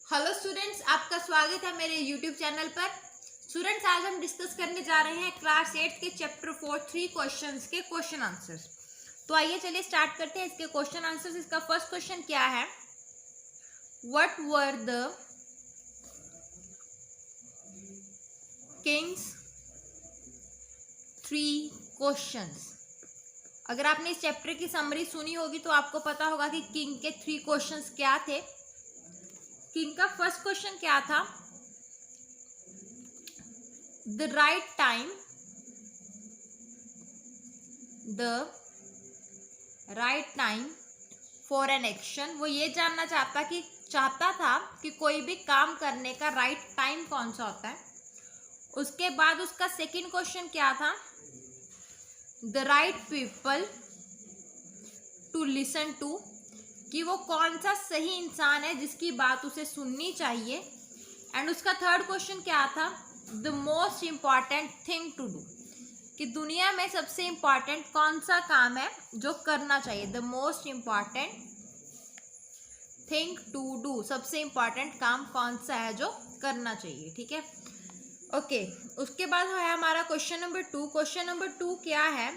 Hello students, आपका स्वागत है मेरे यूट्यूब चैनल पर। स्टूडेंट्स, आज हम डिस्कस करने जा रहे हैं क्लास 8 के चैप्टर 4 3 क्वेश्चंस के क्वेश्चन आंसर्स। तो आइए चलिए स्टार्ट करते हैं इसके क्वेश्चन आंसर्स। इसका फर्स्ट क्वेश्चन क्या है? What were the Kings 3 questions. अगर आपने इस चैप्टर की समरी सुनी होगी तो आपको पता होगा कि किंग के 3 क्वेश्चंस क्या थे। किंग का फर्स्ट क्वेश्चन क्या था? The right time for an action. वो ये जानना चाहता था कि कोई भी काम करने का राइट टाइम कौन सा होता है। उसके बाद उसका सेकंड क्वेश्चन क्या था? The right people to listen to, कि वो कौन सा सही इंसान है जिसकी बात उसे सुननी चाहिए। एंड उसका थर्ड क्वेश्चन क्या था? The most important thing to do, कि दुनिया में सबसे इम्पॉर्टेंट कौन सा काम है जो करना चाहिए। The most important thing to do, सबसे इम्पॉर्टेंट काम कौन सा है जो करना चाहिए। ठीक है, ओके। उसके बाद है हमारा क्वेश्चन नंबर 2। क्वेश्चन नंबर 2 क्या है?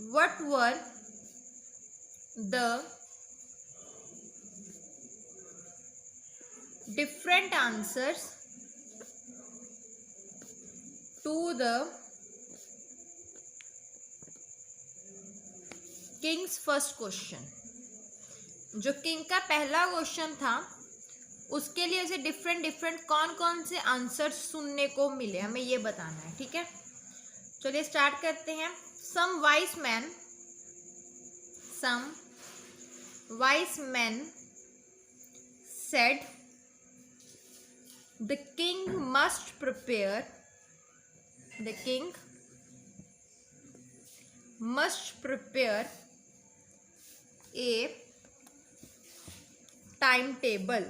What were the different answers to the king's first question। जो किंग का पहला क्वेश्चन था उसके लिए उसे डिफरेंट कौन कौन से आंसर्स सुनने को मिले, हमें ये बताना है। ठीक है, चलिए स्टार्ट करते हैं। some wise men said the king must prepare a time table.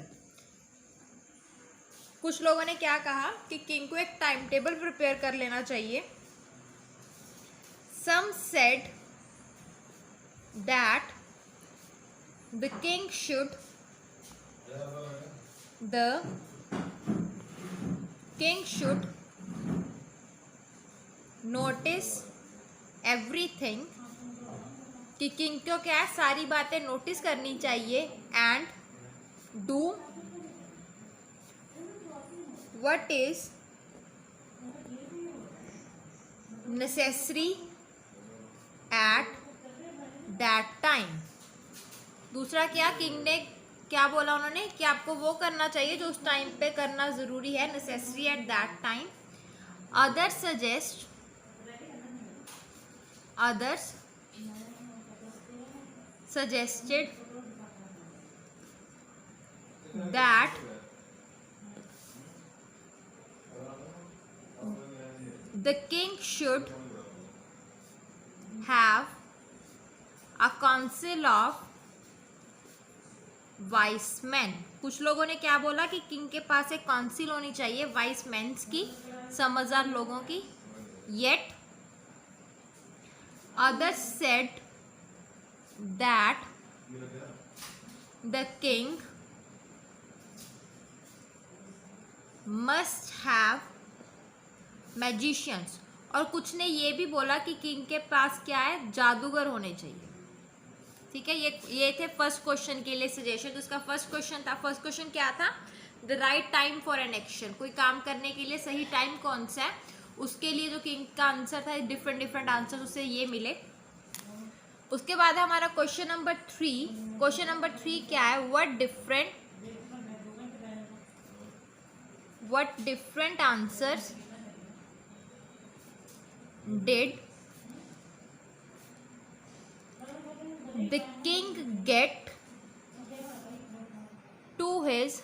कुछ लोगों ने क्या कहा कि किंग को एक टाइम टेबल प्रिपेयर कर लेना चाहिए। some said that the king should notice everything, कि किंग को क्या है, सारी बातें नोटिस करनी चाहिए। And do what is necessary at that time. दूसरा क्या, किंग ने क्या बोला उन्होंने कि आपको वो करना चाहिए जो उस टाइम पे करना जरूरी है, necessary at that time. others suggested that the king should have a council of vice man. कुछ लोगों ने क्या बोला कि किंग के पास एक काउंसिल होनी चाहिए वाइस मैन्स की, समझदार लोगों की। Yet others said that the king must have magicians, और कुछ ने ये भी बोला कि किंग के पास क्या है, जादूगर होने चाहिए। ठीक है, ये थे फर्स्ट क्वेश्चन के लिए सजेशन। उसका फर्स्ट क्वेश्चन क्या था? The right time for an action, कोई काम करने के लिए सही टाइम कौन सा है। उसके लिए जो किंग का आंसर था, डिफरेंट आंसर उसे ये मिले। उसके बाद है हमारा क्वेश्चन नंबर 3। क्वेश्चन नंबर 3 क्या है? What different answers did the king get to his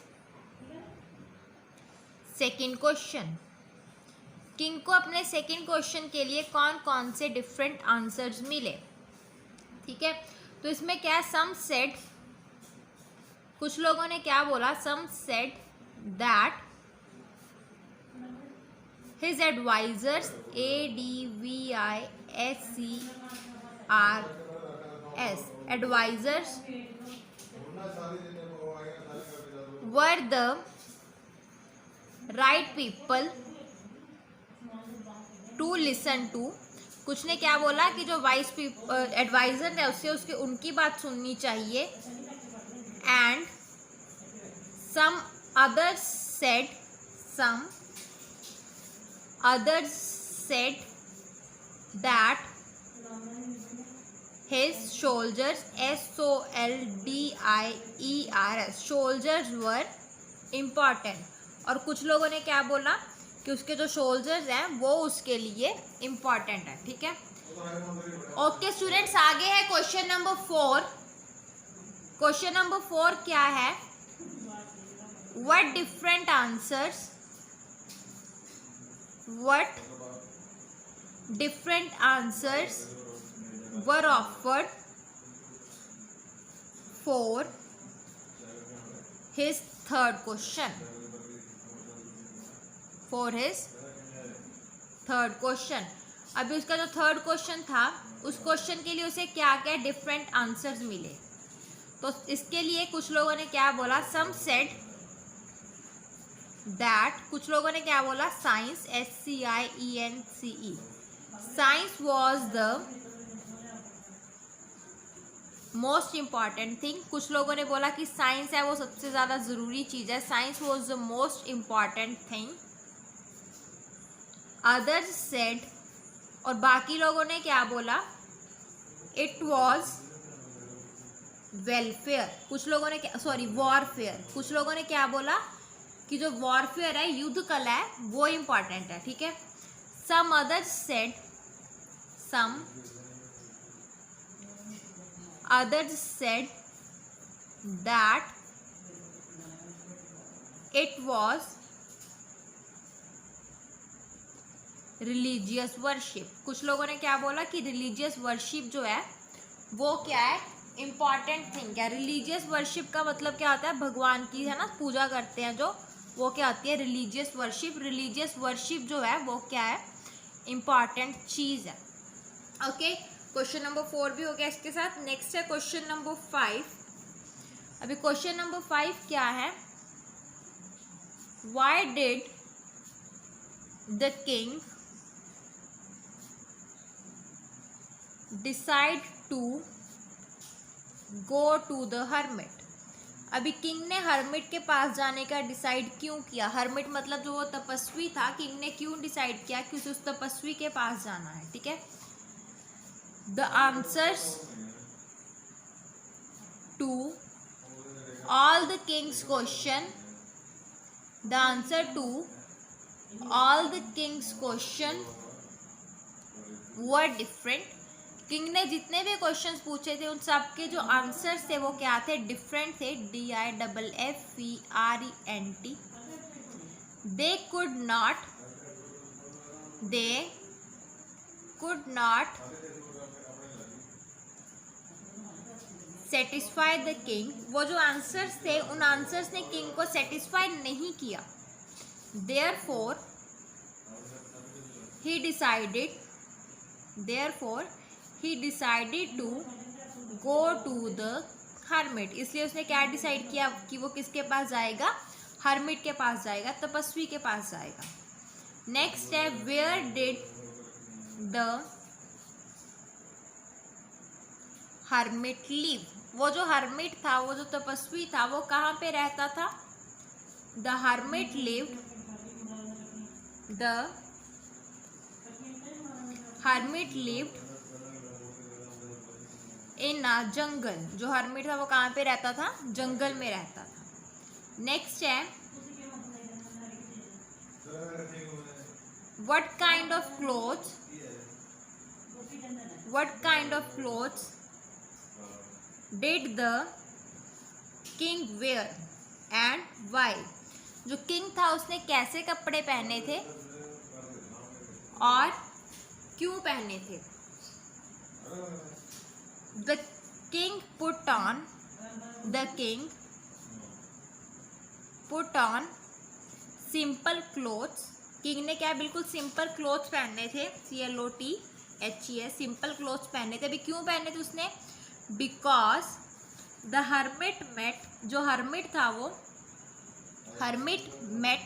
second question। King को अपने सेकंड क्वेश्चन के लिए कौन कौन से डिफरेंट आंसर्स मिले। ठीक है, तो इसमें क्या है? some said, कुछ लोगों ने क्या बोला? some said that his advisors advisors were the right people to listen to. कुछ ने क्या बोला कि जो वाइस एडवाइजर है उससे उसकी उनकी बात सुननी चाहिए। And some others said that his soldiers SOLDIERS soldiers were important। और कुछ लोगों ने क्या बोला कि उसके जो सोल्जर्स हैं वो उसके लिए इम्पॉर्टेंट है। ठीक है, ओके स्टूडेंट्स, आगे है क्वेश्चन नंबर 4। क्वेश्चन नंबर 4 क्या है? what different answers were offered for his third question? अभी उसका जो थर्ड क्वेश्चन था उस क्वेश्चन के लिए उसे क्या क्या डिफरेंट आंसर्स मिले। तो इसके लिए कुछ लोगों ने क्या बोला? सम सेड दैट, कुछ लोगों ने क्या बोला? Science SCIENCE science was the most important thing. कुछ लोगों ने बोला कि साइंस है वो सबसे ज़्यादा ज़रूरी चीज़ है, science was the most important thing. Others said, और बाकी लोगों ने क्या बोला? It was welfare. कुछ लोगों ने वॉरफेयर। कुछ लोगों ने क्या बोला कि जो वॉरफेयर है, युद्ध कला है, वो इम्पॉर्टेंट है। ठीक है, some others said that it was religious worship. कुछ लोगों ने क्या बोला कि रिलीजियस वर्शिप जो है वो क्या है? इम्पॉर्टेंट थिंग है। रिलीजियस वर्शिप का मतलब क्या होता है? भगवान की है ना पूजा करते हैं जो, वो क्या होती है? Religious worship. रिलीजियस वर्शिप जो है वो क्या है? इम्पॉर्टेंट चीज़ है। ओके, क्वेश्चन नंबर 4 भी हो गया इसके साथ। नेक्स्ट है क्वेश्चन नंबर 5। अभी क्वेश्चन नंबर 5 क्या है? Why did the king decide to go to the hermit. अभी किंग ने हर्मिट के पास जाने का डिसाइड क्यों किया? हर्मिट मतलब जो वो तपस्वी था, किंग ने क्यों डिसाइड किया कि उसे उस तपस्वी के पास जाना है? ठीक है, the answers to all the king's question were different। King ने जितने भी क्वेश्चंस पूछे थे उन सब के जो आंसर्स थे वो क्या थे? डिफरेंट थे। DIFFERENT। they could not satisfy the king. वो जो आंसर्स थे उन आंसर्स ने किंग को सेटिस्फाई नहीं किया। Therefore he decided to go to the hermit. इसलिए उसने क्या डिसाइड किया कि वो किसके पास जाएगा? हर्मिट के पास जाएगा, तपस्वी के पास जाएगा। नेक्स्ट है where did the hermit live. वो जो हर्मिट था, वो जो तपस्वी था, वो कहाँ पे रहता था? द हर्मिट लिव्ड इन अ जंगल। जो हर्मिट था वो कहाँ पे रहता था? जंगल में रहता था। नेक्स्ट है what kind of clothes did the king wear and why। जो किंग था उसने कैसे कपड़े पहने थे और क्यों पहने थे? The king put on simple clothes। King ने क्या बिल्कुल सिंपल क्लोथ्स पहने थे। CLOTHES सिंपल क्लोथ्स पहने थे। अभी क्यों पहने थे उसने? बिकॉज द हर्मिट मेट, जो हर्मिट था वो hermit met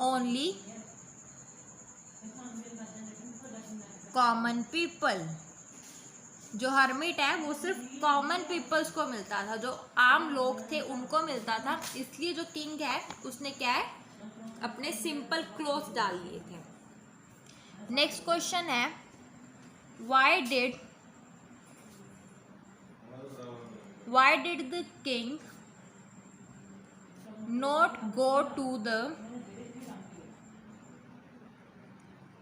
only common people. जो हर्मिट है वो सिर्फ कॉमन पीपल्स को मिलता था, जो आम लोग थे उनको मिलता था। इसलिए जो किंग है उसने क्या है, अपने सिंपल क्लोथ डाल लिए थे। नेक्स्ट क्वेश्चन है, why did the king not go to the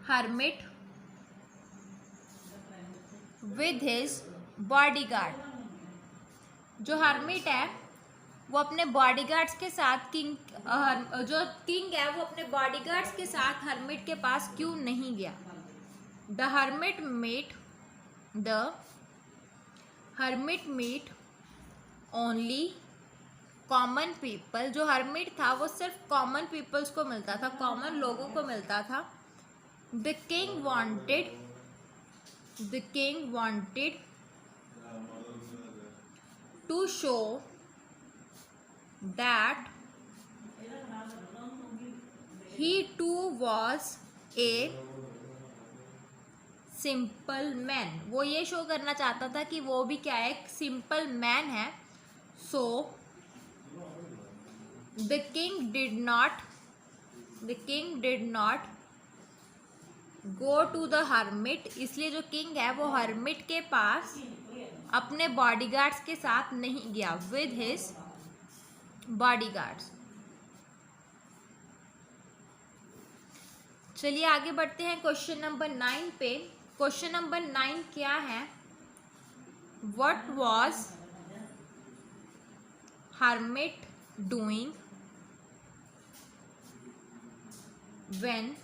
hermit with his bodyguard। जो हर्मिट है वो अपने बॉडीगार्ड्स के साथ जो किंग है वो अपने बॉडीगार्ड्स के साथ हर्मिट के पास क्यों नहीं गया? The hermit meet only common people. जो हर्मिट था वो सिर्फ कॉमन पीपल्स को मिलता था, कॉमन लोगों को मिलता था। The king wanted to show that he too was a simple man. वो ये शो करना चाहता था कि वो भी क्या है, एक सिंपल मैन है। So the king did not go to the hermit. इसलिए जो किंग है वो हर्मिट के पास अपने बॉडीगार्ड्स के साथ नहीं गया, विद हिज बॉडीगार्ड्स। चलिए आगे बढ़ते हैं क्वेश्चन नंबर 9 पे। क्वेश्चन नंबर 9 क्या है? What was hermit doing when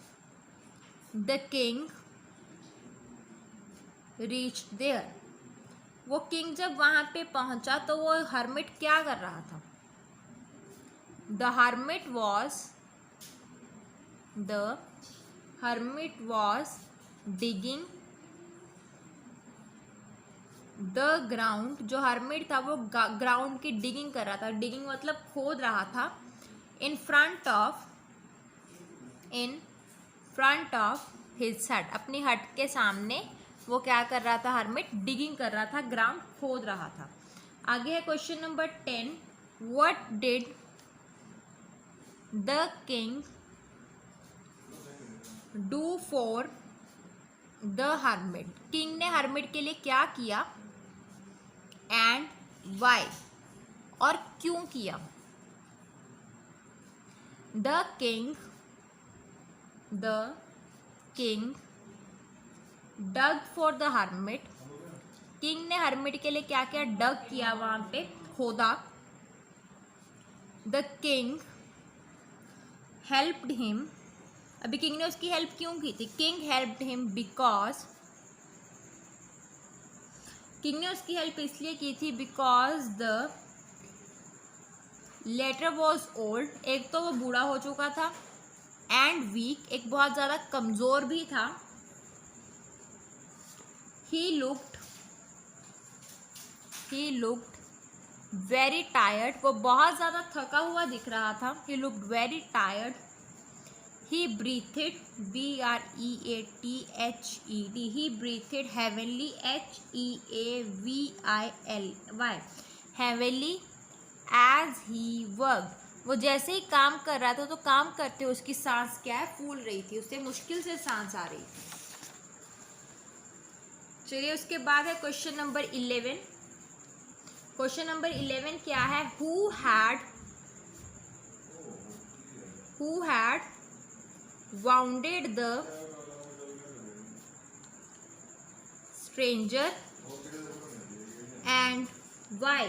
the king reached there. वो किंग जब वहां पे पहुंचा तो वो हर्मिट क्या कर रहा था? The hermit was digging the ground. जो हर्मिट था वो ग्राउंड की डिगिंग कर रहा था। डिगिंग मतलब खोद रहा था। इन फ्रंट ऑफ हिज हट। अपनी हट के सामने वो क्या कर रहा था? हर्मिट डिगिंग कर रहा था, ग्राउंड खोद रहा था। आगे है question number 10। What did the king do for the hermit. King ने हर्मिट के लिए क्या किया? एंड वाई, और क्यों किया? The king dug for the hermit. King ने हर्मिट के लिए क्या किया? डग किया, वहां पे खोदा। The king helped him. अभी किंग ने उसकी हेल्प क्यों की थी? King helped him because, king ने उसकी हेल्प इसलिए की थी because the letter was old. एक तो वो बूढ़ा हो चुका था, एंड वीक, एक बहुत ज़्यादा कमज़ोर भी था। He looked very tired. वो बहुत ज़्यादा थका हुआ दिख रहा था। He looked very tired. He breathed, BREATHED, he breathed heavenly, HEAVILY, heavenly as he work. वो जैसे ही काम कर रहा था तो काम करते उसकी सांस क्या है? फूल रही थी, उससे मुश्किल से सांस आ रही थी। चलिए उसके बाद है क्वेश्चन नंबर 11। क्वेश्चन नंबर 11 क्या है? Who had wounded the stranger and why।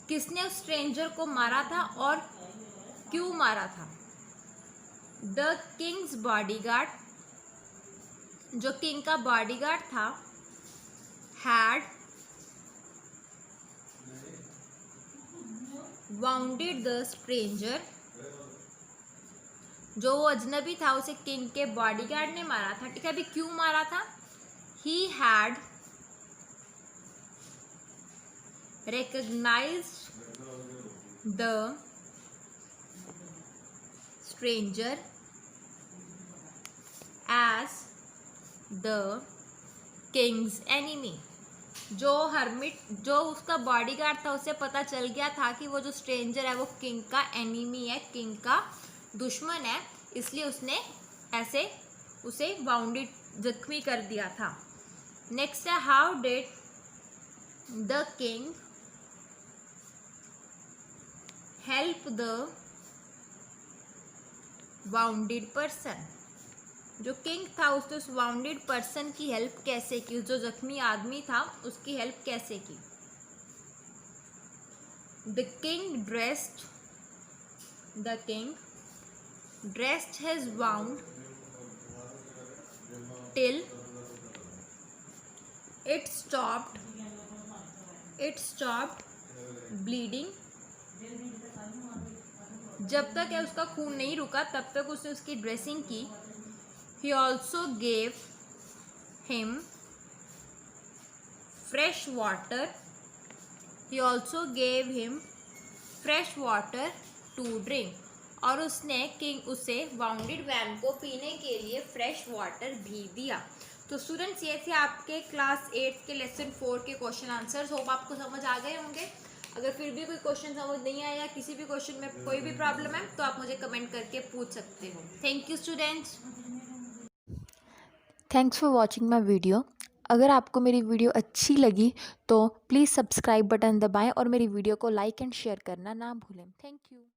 किसने उस स्ट्रेंजर को मारा था और क्यों मारा था? The Kings bodyguard. जो किंग का बॉडीगार्ड था, हैड wounded द स्ट्रेंजर। जो वो अजनबी था उसे किंग के बॉडीगार्ड ने मारा था। ठीक है, अभी क्यों मारा था? He had recognized the stranger as the king's enemy. जो हर्मिट जो उसका बॉडीगार्ड था उसे पता चल गया था कि वो जो स्ट्रेंजर है वो किंग का एनिमी है, किंग का दुश्मन है, इसलिए उसने ऐसे उसे वाउंडेड जख्मी कर दिया था. नेक्स्ट है how did the king help the bounded person. जो किंग था उसने उस वाउंडेड पर्सन की हेल्प कैसे की, जो जख्मी आदमी था उसकी हेल्प कैसे की. The king dressed his wound till it stopped bleeding. जब तक है उसका खून नहीं रुका तब तक उसने उसकी ड्रेसिंग की. He also gave him fresh water. To drink. और उसने किंग उसे वाउंडेड मैन को पीने के लिए फ्रेश वाटर भी दिया. तो स्टूडेंट्स ये थे आपके क्लास 8 के लेसन 4 के क्वेश्चन आंसर्स. होप आपको समझ आ गए होंगे. अगर फिर भी कोई क्वेश्चन समझ नहीं आया या किसी भी क्वेश्चन में कोई भी प्रॉब्लम है तो आप मुझे कमेंट करके पूछ सकते हो. Thank you students. Thanks for watching my video. अगर आपको मेरी वीडियो अच्छी लगी तो प्लीज़ सब्सक्राइब बटन दबाएं और मेरी वीडियो को लाइक एंड शेयर करना ना भूलें. Thank you.